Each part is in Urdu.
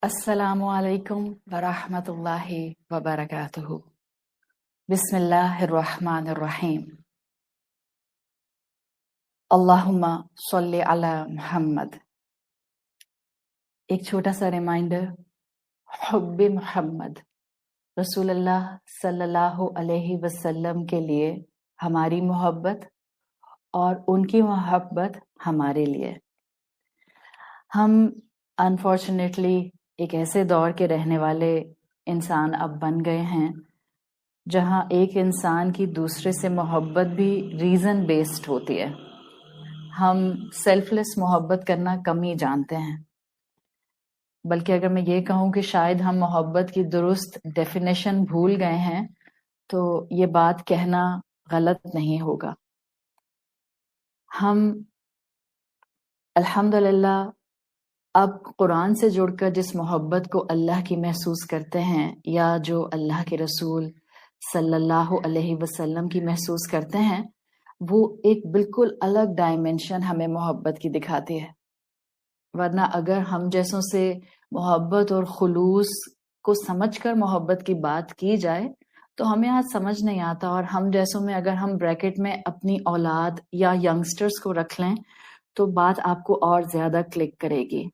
السلام علیکم ورحمۃ اللہ وبرکاتہ۔ بسم اللہ الرحمن الرحیم۔ اللہم صلی علی محمد۔ ایک چھوٹا سا ریمائنڈر، حب محمد رسول اللہ صلی اللہ علیہ وسلم کے لیے ہماری محبت اور ان کی محبت ہمارے لیے۔ ہم انفارچونیٹلی ایک ایسے دور کے رہنے والے انسان اب بن گئے ہیں جہاں ایک انسان کی دوسرے سے محبت بھی ریزن بیسڈ ہوتی ہے۔ ہم سیلف لیس محبت کرنا کم ہی جانتے ہیں، بلکہ اگر میں یہ کہوں کہ شاید ہم محبت کی درست ڈیفینیشن بھول گئے ہیں تو یہ بات کہنا غلط نہیں ہوگا۔ ہم الحمدللہ اب قرآن سے جڑ کر جس محبت کو اللہ کی محسوس کرتے ہیں یا جو اللہ کے رسول صلی اللہ علیہ وسلم کی محسوس کرتے ہیں، وہ ایک بالکل الگ ڈائمنشن ہمیں محبت کی دکھاتی ہے۔ ورنہ اگر ہم جیسوں سے محبت اور خلوص کو سمجھ کر محبت کی بات کی جائے تو ہمیں آج سمجھ نہیں آتا، اور ہم جیسوں میں اگر ہم بریکٹ میں اپنی اولاد یا ینگسٹرز کو رکھ لیں تو بات آپ کو اور زیادہ کلک کرے گی۔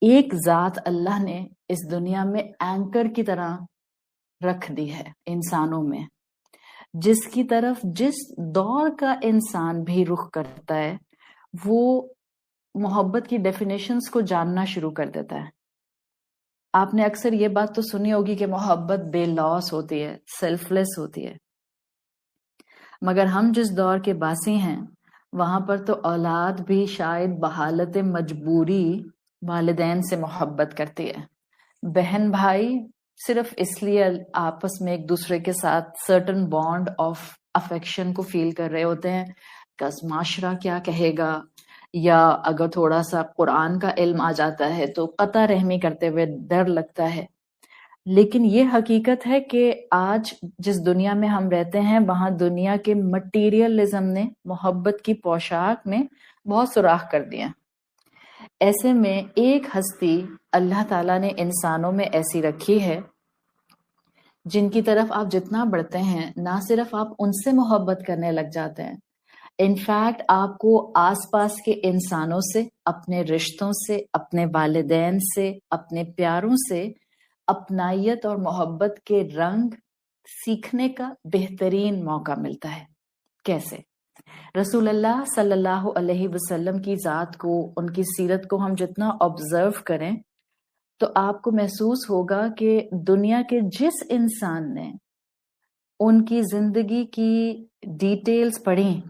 ایک ذات اللہ نے اس دنیا میں اینکر کی طرح رکھ دی ہے انسانوں میں، جس کی طرف جس دور کا انسان بھی رخ کرتا ہے وہ محبت کی ڈیفینیشنز کو جاننا شروع کر دیتا ہے۔ آپ نے اکثر یہ بات تو سنی ہوگی کہ محبت بے لوث ہوتی ہے، سیلف لیس ہوتی ہے، مگر ہم جس دور کے باسی ہیں وہاں پر تو اولاد بھی شاید بحالت مجبوری والدین سے محبت کرتی ہے۔ بہن بھائی صرف اس لیے آپس میں ایک دوسرے کے ساتھ سرٹن بانڈ آف افیکشن کو فیل کر رہے ہوتے ہیں کہ معاشرہ کیا کہے گا، یا اگر تھوڑا سا قرآن کا علم آ جاتا ہے تو قطع رحمی کرتے ہوئے ڈر لگتا ہے۔ لیکن یہ حقیقت ہے کہ آج جس دنیا میں ہم رہتے ہیں وہاں دنیا کے مٹیریلزم نے محبت کی پوشاک میں بہت سوراخ کر دیا۔ ایسے میں ایک ہستی اللہ تعالیٰ نے انسانوں میں ایسی رکھی ہے جن کی طرف آپ جتنا بڑھتے ہیں نہ صرف آپ ان سے محبت کرنے لگ جاتے ہیں، انفیکٹ آپ کو آس پاس کے انسانوں سے، اپنے رشتوں سے، اپنے والدین سے، اپنے پیاروں سے اپنائیت اور محبت کے رنگ سیکھنے کا بہترین موقع ملتا ہے۔ کیسے؟ رسول اللہ صلی اللہ علیہ وسلم کی ذات کو، ان کی سیرت کو ہم جتنا آبزرو کریں تو آپ کو محسوس ہوگا کہ دنیا کے جس انسان نے ان کی زندگی کی ڈیٹیلز پڑھیں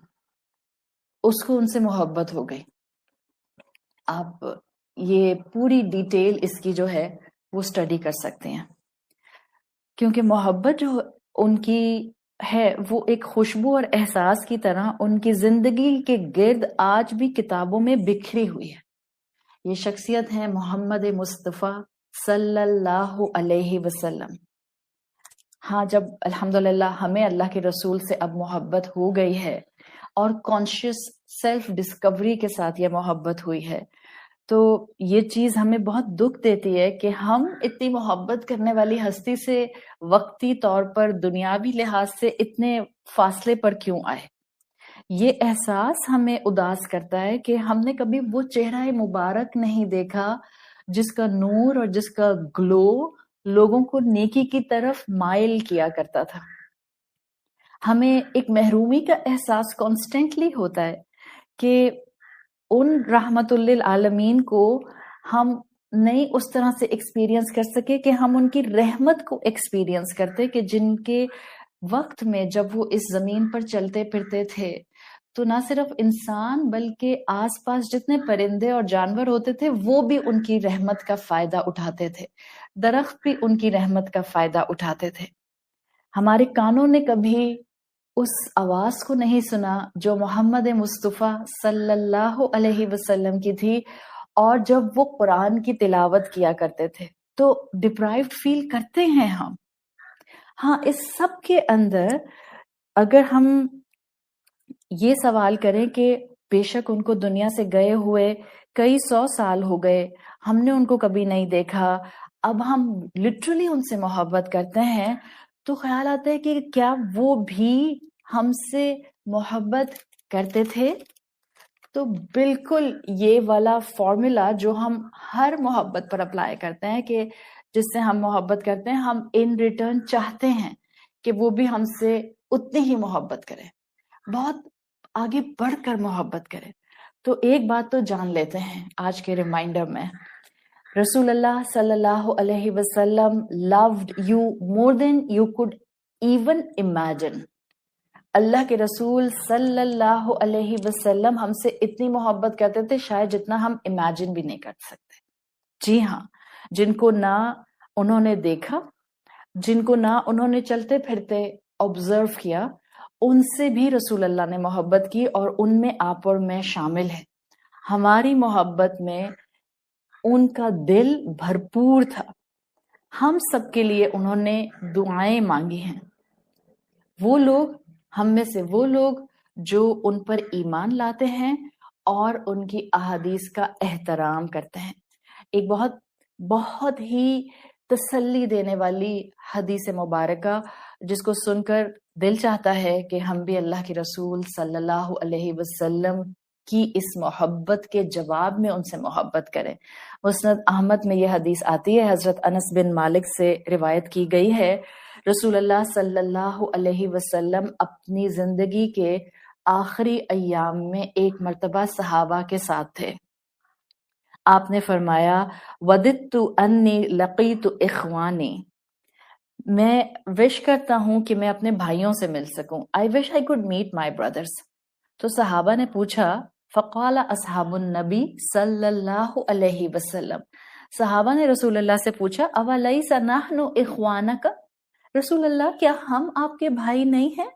اس کو ان سے محبت ہو گئی۔ آپ یہ پوری ڈیٹیل اس کی جو ہے وہ اسٹڈی کر سکتے ہیں، کیونکہ محبت جو ان کی ہے وہ ایک خوشبو اور احساس کی طرح ان کی زندگی کے گرد آج بھی کتابوں میں بکھری ہوئی ہے۔ یہ شخصیت ہے محمد مصطفیٰ صلی اللہ علیہ وسلم۔ ہاں، جب الحمدللہ ہمیں اللہ کے رسول سے اب محبت ہو گئی ہے اور کانشیس سیلف ڈسکوری کے ساتھ یہ محبت ہوئی ہے تو یہ چیز ہمیں بہت دکھ دیتی ہے کہ ہم اتنی محبت کرنے والی ہستی سے وقتی طور پر دنیاوی لحاظ سے اتنے فاصلے پر کیوں آئے۔ یہ احساس ہمیں اداس کرتا ہے کہ ہم نے کبھی وہ چہرہ مبارک نہیں دیکھا جس کا نور اور جس کا گلو لوگوں کو نیکی کی طرف مائل کیا کرتا تھا۔ ہمیں ایک محرومی کا احساس کانسٹنٹلی ہوتا ہے کہ ان رحمت للعالمین کو ہم نہیں اس طرح سے ایکسپیرینس کر سکے کہ ہم ان کی رحمت کو ایکسپیرینس کرتے، کہ جن کے وقت میں جب وہ اس زمین پر چلتے پھرتے تھے تو نہ صرف انسان بلکہ آس پاس جتنے پرندے اور جانور ہوتے تھے وہ بھی ان کی رحمت کا فائدہ اٹھاتے تھے، درخت بھی ان کی رحمت کا فائدہ اٹھاتے تھے۔ ہمارے کانوں نے کبھی اس آواز کو نہیں سنا جو محمد مصطفیٰ صلی اللہ علیہ وسلم کی تھی، اور جب وہ قرآن کی تلاوت کیا کرتے تھے تو ڈپرائیوڈ فیل کرتے ہیں ہم۔ ہاں، اس سب کے اندر اگر ہم یہ سوال کریں کہ بے شک ان کو دنیا سے گئے ہوئے کئی 100 سال ہو گئے، ہم نے ان کو کبھی نہیں دیکھا، اب ہم لٹرلی ان سے محبت کرتے ہیں، تو خیال آتا ہے کہ کیا وہ بھی ہم سے محبت کرتے تھے؟ تو بالکل یہ والا فارمولا جو ہم ہر محبت پر اپلائی کرتے ہیں کہ جس سے ہم محبت کرتے ہیں، ہم ان ریٹرن چاہتے ہیں کہ وہ بھی ہم سے اتنی ہی محبت کرے، بہت آگے بڑھ کر محبت کرے۔ تو ایک بات تو جان لیتے ہیں آج کے ریمائنڈر میں، رسول اللہ صلی اللہ علیہ وسلم loved you more than you could even imagine۔ اللہ کے رسول صلی اللہ علیہ وسلم ہم سے اتنی محبت کرتے تھے شاید جتنا ہم امیجن بھی نہیں کر سکتے۔ جی ہاں، جن کو نہ انہوں نے دیکھا، جن کو نہ انہوں نے چلتے پھرتے آبزرو کیا، ان سے بھی رسول اللہ نے محبت کی، اور ان میں آپ اور میں شامل ہیں۔ ہماری محبت میں ان کا دل بھرپور تھا، ہم سب کے لیے انہوں نے دعائیں مانگی ہیں۔ وہ لوگ، ہم میں سے وہ لوگ جو ان پر ایمان لاتے ہیں اور ان کی احادیث کا احترام کرتے ہیں۔ ایک بہت ہی تسلی دینے والی حدیث مبارکہ جس کو سن کر دل چاہتا ہے کہ ہم بھی اللہ کے رسول صلی اللہ علیہ وسلم کی اس محبت کے جواب میں ان سے محبت کریں۔ مسند احمد میں یہ حدیث آتی ہے، حضرت انس بن مالک سے روایت کی گئی ہے، رسول اللہ صلی اللہ علیہ وسلم اپنی زندگی کے آخری ایام میں ایک مرتبہ صحابہ کے ساتھ تھے۔ آپ نے فرمایا، وَدِدْتُ أَنِّي لَقِيتُ إِخْوَانِي، میں وش کرتا ہوں کہ میں اپنے بھائیوں سے مل سکوں۔ I wish I could meet my brothers۔ تو صحابہ نے پوچھا، فقال اصحاب النبی صلی اللہ علیہ وسلم، صحابہ نے رسول اللہ سے پوچھا، اولیس نحن اخوانک، رسول اللہ کیا ہم آپ کے بھائی نہیں ہیں؟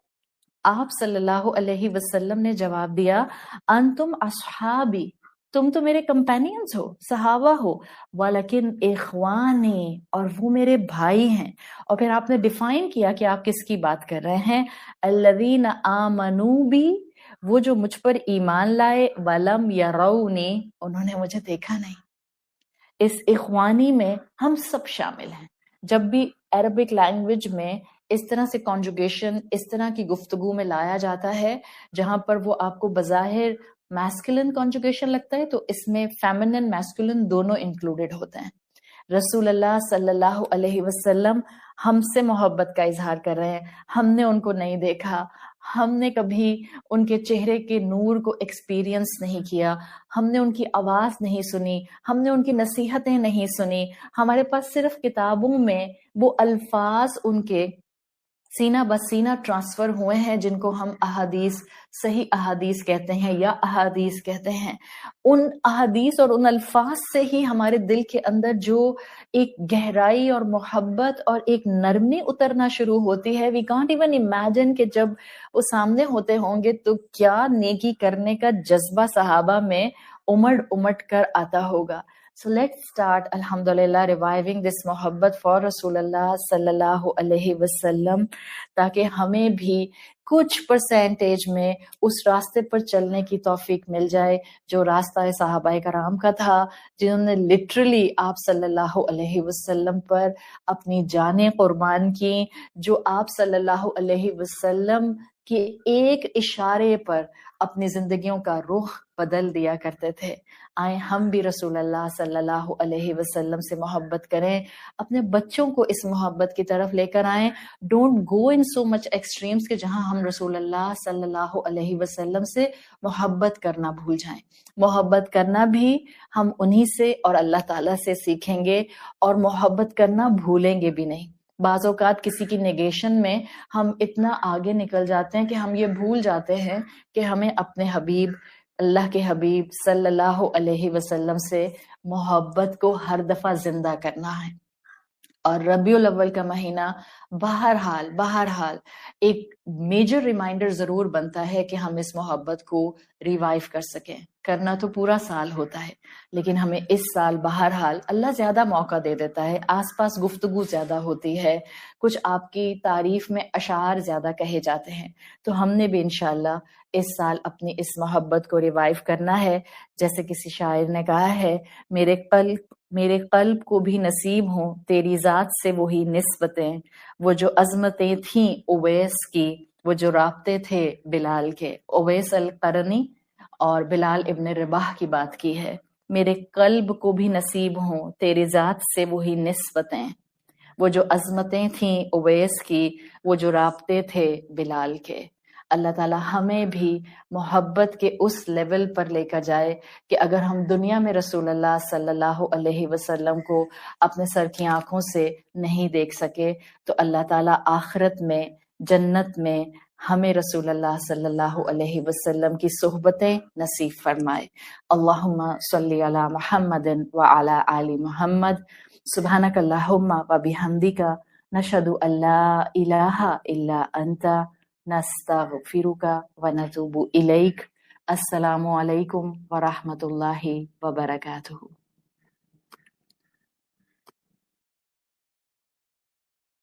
آپ صلی اللہ علیہ وسلم نے جواب دیا، انتم اصحابی، تم تو میرے کمپینینز ہو، صحابہ ہو، ولیکن اخوانی، اور وہ میرے بھائی ہیں۔ اور پھر آپ نے ڈیفائن کیا کہ آپ کس کی بات کر رہے ہیں، الذین آمنوا بی، وہ جو مجھ پر ایمان لائے، ولم یرونی، انہوں نے مجھے دیکھا نہیں۔ اس اخوانی میں ہم سب شامل ہیں۔ جب بھی عربک لینگویج میں اس طرح سے کنجوگیشن اس طرح کی گفتگو میں لایا جاتا ہے جہاں پر وہ آپ کو بظاہر میسکولن کنجوگیشن لگتا ہے، تو اس میں فیمنن میسکولن دونوں انکلوڈیڈ ہوتے ہیں۔ رسول اللہ صلی اللہ علیہ وسلم ہم سے محبت کا اظہار کر رہے ہیں، ہم نے ان کو نہیں دیکھا، ہم نے کبھی ان کے چہرے کے نور کو ایکسپیرینس نہیں کیا، ہم نے ان کی آواز نہیں سنی، ہم نے ان کی نصیحتیں نہیں سنی، ہمارے پاس صرف کتابوں میں وہ الفاظ ان کے سینہ بسینہ ٹرانسفر ہوئے ہیں جن کو ہم احادیث، صحیح احادیث کہتے ہیں یا احادیث کہتے ہیں۔ ان احادیث اور ان الفاظ سے ہی ہمارے دل کے اندر جو ایک گہرائی اور محبت اور ایک نرمی اترنا شروع ہوتی ہے، وی کانٹ ایون امیجن کہ جب وہ سامنے ہوتے ہوں گے تو کیا نیکی کرنے کا جذبہ صحابہ میں امٹ کر آتا ہوگا۔ So let's start, alhamdulillah, reviving this محبت for رسول اللہ صلی اللہ علیہ وسلم، تاکہ ہمیں بھی کچھ پرسینٹیج میں اس راستے پر چلنے کی توفیق مل جائے جو راستہ صحابہ کرام کا تھا، جنہوں نے لٹرلی آپ صلی اللہ علیہ وسلم پر اپنی جانیں قربان کی، جو آپ صلی اللہ علیہ وسلم کے ایک اشارے پر اپنی زندگیوں کا رخ بدل دیا کرتے تھے۔ آئیں ہم بھی رسول اللہ صلی اللہ علیہ وسلم سے محبت کریں، اپنے بچوں کو اس محبت کی طرف لے کر آئیں۔ Don't go in so much extremes کہ جہاں ہم رسول اللہ صلی اللہ علیہ وسلم سے محبت کرنا بھول جائیں۔ محبت کرنا بھی ہم انہی سے اور اللہ تعالیٰ سے سیکھیں گے، اور محبت کرنا بھولیں گے بھی نہیں۔ بعض اوقات کسی کی نیگیشن میں ہم اتنا آگے نکل جاتے ہیں کہ ہم یہ بھول جاتے ہیں کہ ہمیں اپنے حبیب، اللہ کے حبیب صلی اللہ علیہ وسلم سے محبت کو ہر دفعہ زندہ کرنا ہے۔ اور ربیع الاول کا مہینہ بہرحال ایک میجر ریمائنڈر ضرور بنتا ہے کہ ہم اس محبت کو ریوائیو کر سکیں۔ کرنا تو پورا سال ہوتا ہے، لیکن ہمیں اس سال بہرحال اللہ زیادہ موقع دے دیتا ہے، آس پاس گفتگو زیادہ ہوتی ہے، کچھ آپ کی تعریف میں اشعار زیادہ کہے جاتے ہیں، تو ہم نے بھی انشاءاللہ اس سال اپنی اس محبت کو ریوائیو کرنا ہے. جیسے کسی شاعر نے کہا ہے، میرے قلب کو بھی نصیب ہوں تیری ذات سے وہی نسبتیں، وہ جو عظمتیں تھیں اویس کی، وہ جو رابطے تھے بلال کے. اویس القرنی اور بلال ابن رباح کی بات کی ہے. میرے قلب کو بھی نصیب ہوں تیری ذات سے وہی نسبتیں، وہ جو عظمتیں تھیں اویس کی، وہ جو رابطے تھے بلال کے. اللہ تعالی ہمیں بھی محبت کے اس لیول پر لے کر جائے کہ اگر ہم دنیا میں رسول اللہ صلی اللہ علیہ وسلم کو اپنے سر کی آنکھوں سے نہیں دیکھ سکے تو اللہ تعالی آخرت میں جنت میں ہمیں رسول اللہ صلی اللہ علیہ وسلم کی صحبتیں نصیب فرمائے. اللہم صلی علی محمد وعلی آل محمد. سبحانک اللہم وبحمدک، نشہد ان لا الہ الا انت، نستغفرک ونتوب الیک. السلام علیکم ورحمۃ اللہ وبرکاتہ.